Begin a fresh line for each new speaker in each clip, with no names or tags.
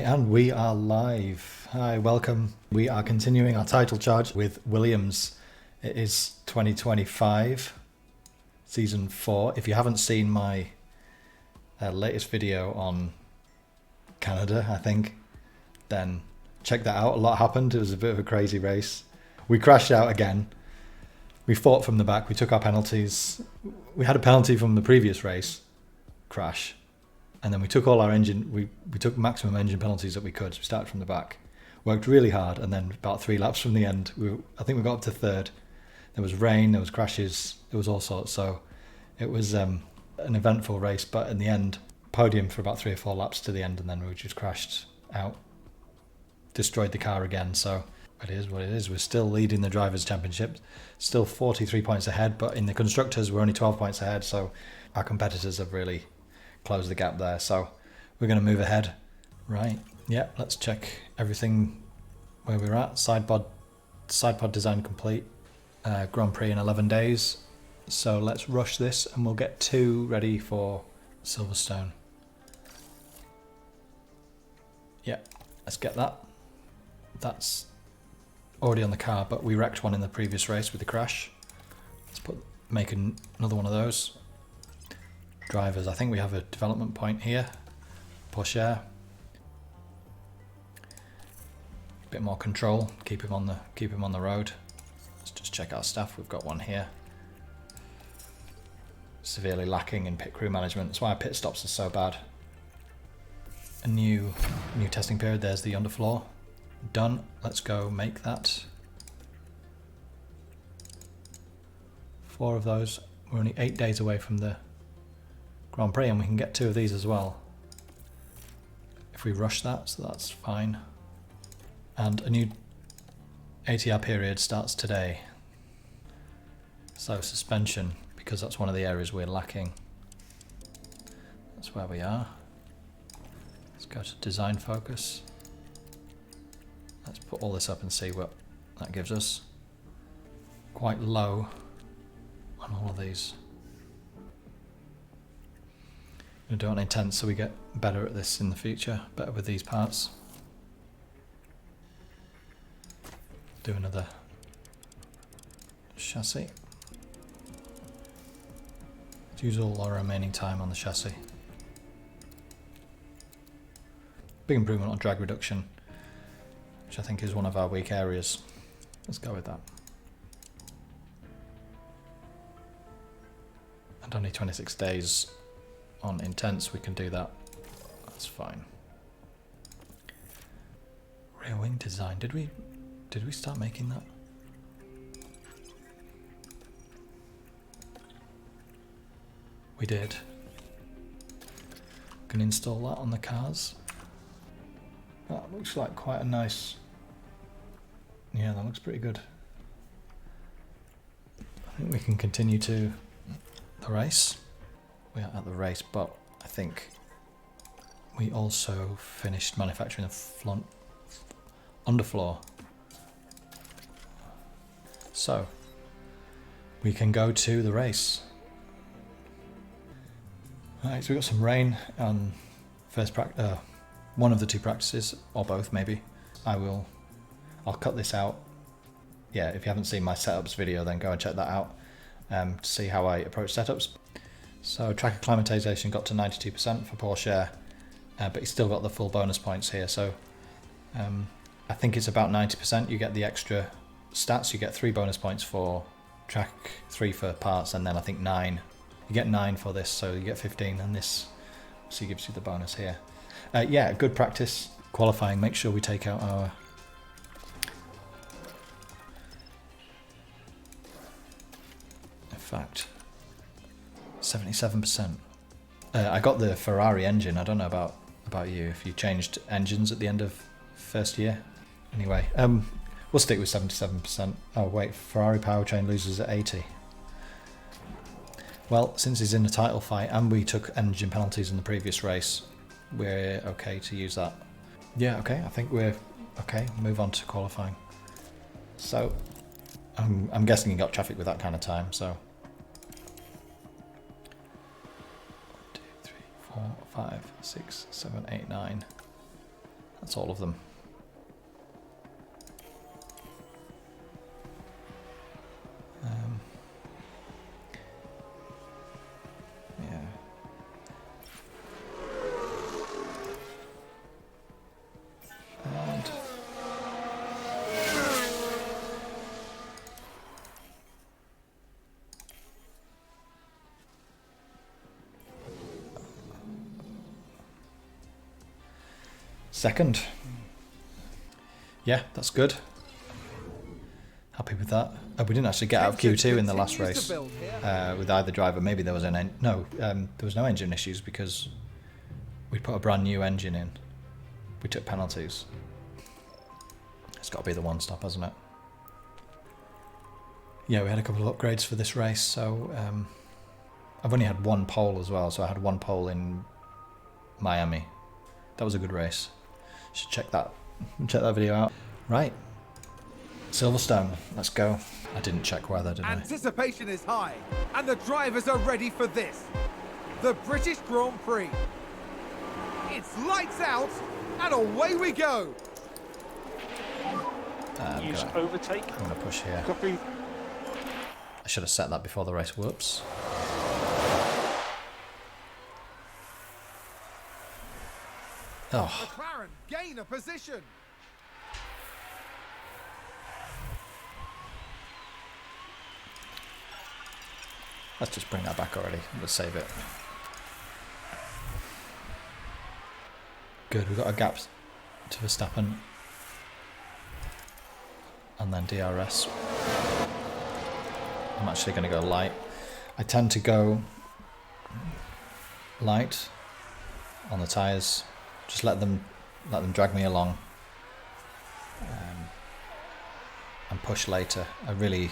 and we are live. Hi, welcome. We are continuing our title charge with Williams. It is 2025, season 4. If you haven't seen my latest video on Canada, I think, then check that out. A lot happened. It was a bit of a crazy race. We crashed out again. We fought from the back. We took our penalties. We had a penalty from the previous race, crash. And then we took all our engine, we took maximum engine penalties that we could. So we started from the back, worked really hard, and then about 3 laps from the end, I think we got up to third. There was rain, there was crashes, there was all sorts. So it was an eventful race, but in the end, podium for about 3 or 4 laps to the end, and then we just crashed out, destroyed the car again. So it is what it is. We're still leading the Drivers' Championship, still 43 points ahead, but in the Constructors, we're only 12 points ahead. So our competitors have really close the gap there, so we're going to move ahead. Right, yeah, let's check everything where we're at. Side pod design complete. Grand Prix in 11 days, so let's rush this and we'll get 2 ready for Silverstone. Yeah, let's get that. That's already on the car, but we wrecked one in the previous race with the crash. Let's make another one of those. Drivers, I think we have a development point here. Porsche. Bit more control. Keep him on the road. Let's just check our staff. We've got one here. Severely lacking in pit crew management. That's why our pit stops are so bad. A new testing period. There's the underfloor. Done. Let's go make that. 4 of those. We're only 8 days away from the Grand Prix, and we can get 2 of these as well if we rush that, so that's fine. And a new ATR period starts today. So suspension, because that's one of the areas we're lacking. That's where we are. Let's go to design focus. Let's put all this up and see what that gives us. Quite low on all of these. We do it on intense so we get better at this in the future, better with these parts. Do another chassis. Let's use all our remaining time on the chassis. Big improvement on drag reduction, which I think is one of our weak areas. Let's go with that. And only 26 days on intense, we can do that. That's fine. Rear wing design. Did we start making that? We did. Can install that on the cars. That looks like quite a nice. Yeah, that looks pretty good. I think we can continue to the race. We are at the race, but I think we also finished manufacturing the underfloor. So we can go to the race. Alright, so we've got some rain on one of the 2 practices, or both maybe. I'll cut this out. Yeah, if you haven't seen my setups video, then go and check that out to see how I approach setups. So track acclimatization got to 92% for Porsche, but he's still got the full bonus points here. So I think it's about 90%. You get the extra stats. You get 3 bonus points for track, 3 for parts, and then I think 9. You get 9 for this, so you get 15, and this obviously gives you the bonus here. Yeah, good practice qualifying. Make sure we take out our. In fact, 77%. I got the Ferrari engine. I don't know about you, if you changed engines at the end of first year. Anyway, we'll stick with 77%. Oh wait, Ferrari powertrain loses at 80. Well, since he's in the title fight and we took engine penalties in the previous race, we're okay to use that. Yeah, okay, I think we're okay. Move on to qualifying. So, I'm guessing you got traffic with that kind of time, so. 1, 2, 3, 4, 5, 6, 7, 8, 9. That's all of them. Yeah. And second. Yeah, that's good. Happy with that. Oh, we didn't actually get out of Q2 in the last race with either driver. Maybe there was there was no engine issues because we put a brand new engine in. We took penalties. It's got to be the one stop, hasn't it? Yeah, we had a couple of upgrades for this race, so I've only had one pole as well, so I had one pole in Miami. That was a good race. Should check that video out. Right. Silverstone, let's go. I didn't check weather, did I?
Anticipation is high, and the drivers are ready for this. The British Grand Prix. It's lights out, and away we go.
Use overtake.
I'm going to push here.
Copy.
I should have set that before the race. Whoops. Oh.
McLaren gain a position.
Let's just bring that back already. Let's save it. Good, we've got a gap to Verstappen. And then DRS. I'm actually going to go light. I tend to go light on the tyres. Just let them drag me along. And push later. I really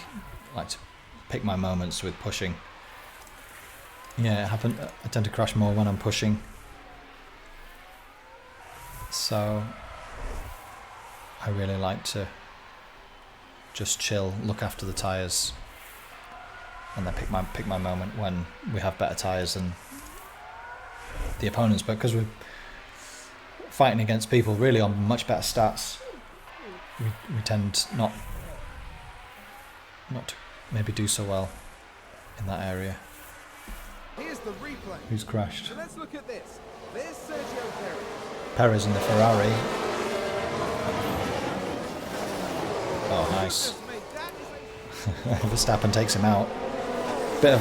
like to pick my moments with pushing. Yeah, I tend to crash more when I'm pushing. So I really like to just chill, look after the tyres, and then pick my moment when we have better tyres than the opponents. But because we're fighting against people really on much better stats, we tend not to maybe do so well in that area.
Here's the replay.
Who's crashed?
So let's look at this. There's Sergio Perez.
Perez in the Ferrari. Oh, nice. Verstappen takes him out. Bit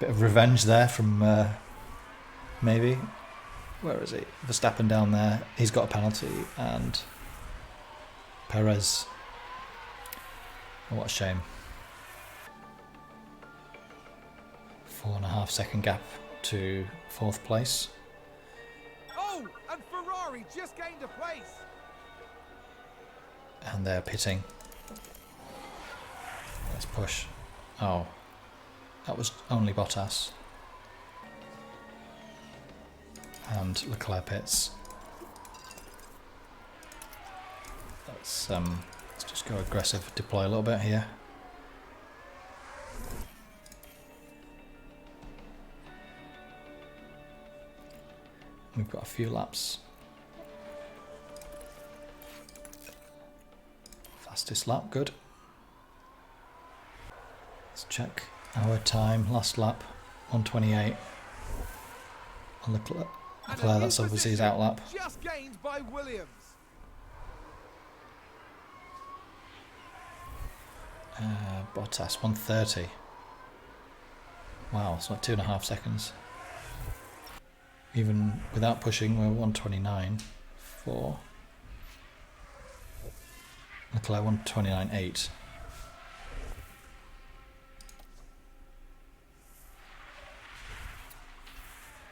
of revenge there from maybe. Where is he? Verstappen down there. He's got a penalty, and Perez. Oh, what a shame. 4.5 second gap to 4th place.
Oh, and Ferrari just gained a place.
And they're pitting. Let's push. Oh, that was only Bottas. And Leclerc pits. Let's just go aggressive, deploy a little bit here. We've got a few laps. Fastest lap, good. Let's check our time. Last lap, 1:28. On Leclerc, that's obviously his out lap.
Just gained by Williams.
Bottas, 1:30. Wow, it's like 2.5 seconds. Even without pushing, we're 1:29. 4. Leclerc 1:29.8.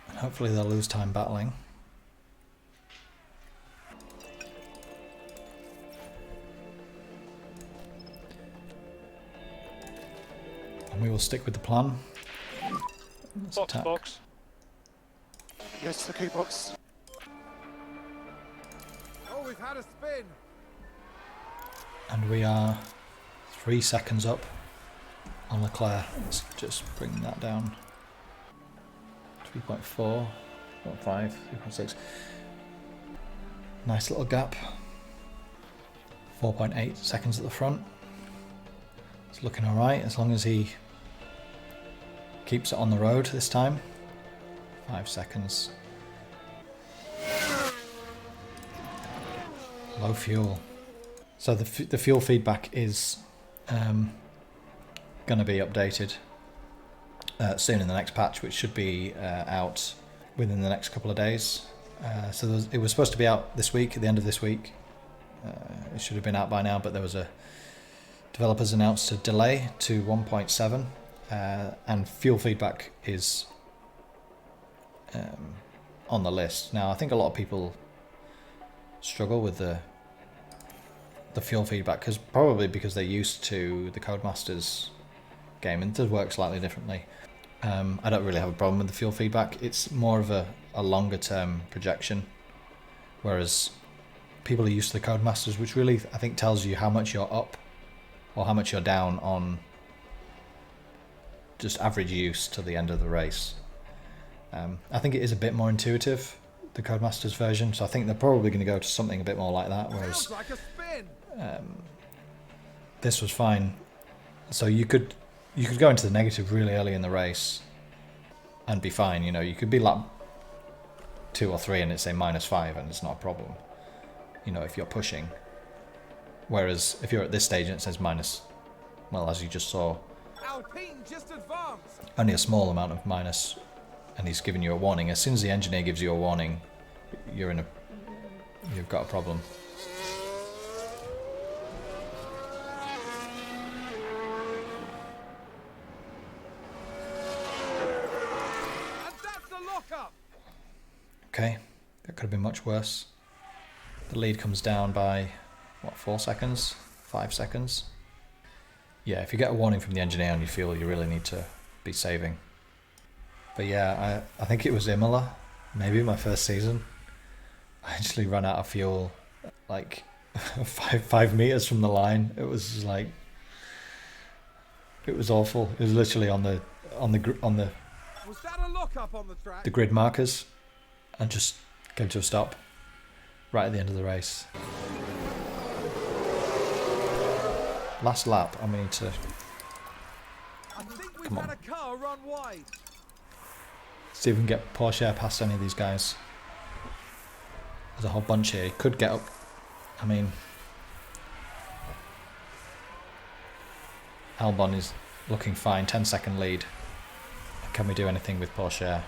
And hopefully they'll lose time battling. And we will stick with the plan. Let's attack.
Box. Yes, the key box.
Oh, we've had a spin.
And we are 3 seconds up on Leclerc. Let's just bring that down. 3.4, 3.5, 3.6. Nice little gap. 4.8 seconds at the front. It's looking alright as long as he keeps it on the road this time. 5 seconds. Low fuel. So the fuel feedback is going to be updated soon in the next patch, which should be out within the next couple of days. So it was supposed to be out this week, at the end of this week. It should have been out by now, but there was developers announced a delay to 1.7, and fuel feedback is on the list. Now, I think a lot of people struggle with the fuel feedback probably because they're used to the Codemasters game, and it does work slightly differently. I don't really have a problem with the fuel feedback. It's more of a longer term projection, whereas people are used to the Codemasters, which really I think tells you how much you're up or how much you're down on just average use to the end of the race. I think it is a bit more intuitive, the Codemasters version, so I think they're probably going to go to something a bit more like that, whereas this was fine. So you could go into the negative really early in the race and be fine. You know, you could be lap 2 or 3 and it's say -5 and it's not a problem, you know, if you're pushing. Whereas if you're at this stage and it says minus, well, as you just saw,
Alpine just advanced.
only a small amount of minus, and he's giving you a warning. As soon as the engineer gives you a warning, you've got a problem.
And that's the lockup.
Okay, that could have been much worse. The lead comes down by, what, 4 seconds? 5 seconds? Yeah, if you get a warning from the engineer on your fuel, you really need to be saving. But yeah, I think it was Imola, maybe my first season. I actually ran out of fuel like 5 meters from the line. It was just like, it was awful. It was literally on the
Was that a lockup on the track?
the grid markers, and just came to a stop right at the end of the race. Last lap, and we need to
I think we've
Come
had
on.
a car run wide.
see if we can get Porsche past any of these guys. There's a whole bunch here. He could get up. I mean, Albon is looking fine. 10-second lead. Can we do anything with Porsche?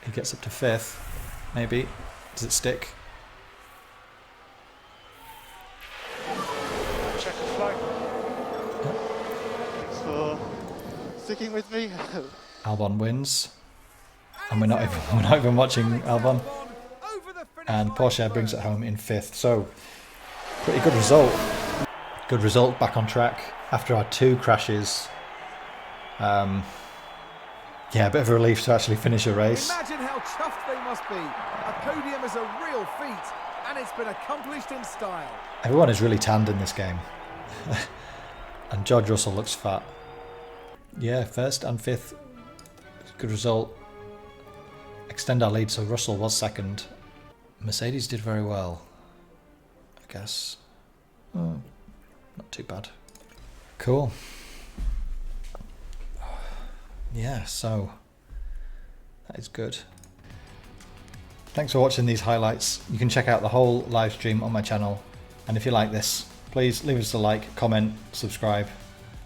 He gets up to 5th, maybe. Does it stick?
Check the flag. Thanks for sticking with me.
Albon wins, and we're not even watching Albon.
Over the finish
And
line
Porsche brings it
first.
home in 5th. So pretty good result. Good result, back on track after our 2 crashes. Yeah, a bit of a relief to actually finish a race.
Imagine how chuffed they must be. A podium is a real feat, and it's been accomplished in style.
Everyone is really tanned in this game. And George Russell looks fat. Yeah, 1st and 5th. Good result. Extend our lead, so Russell was 2nd. Mercedes did very well, I guess. Not too bad. Cool. Yeah, so that is good. Thanks for watching these highlights. You can check out the whole live stream on my channel. And if you like this, please leave us a like, comment, subscribe.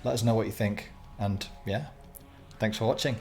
Let us know what you think. And yeah, thanks for watching.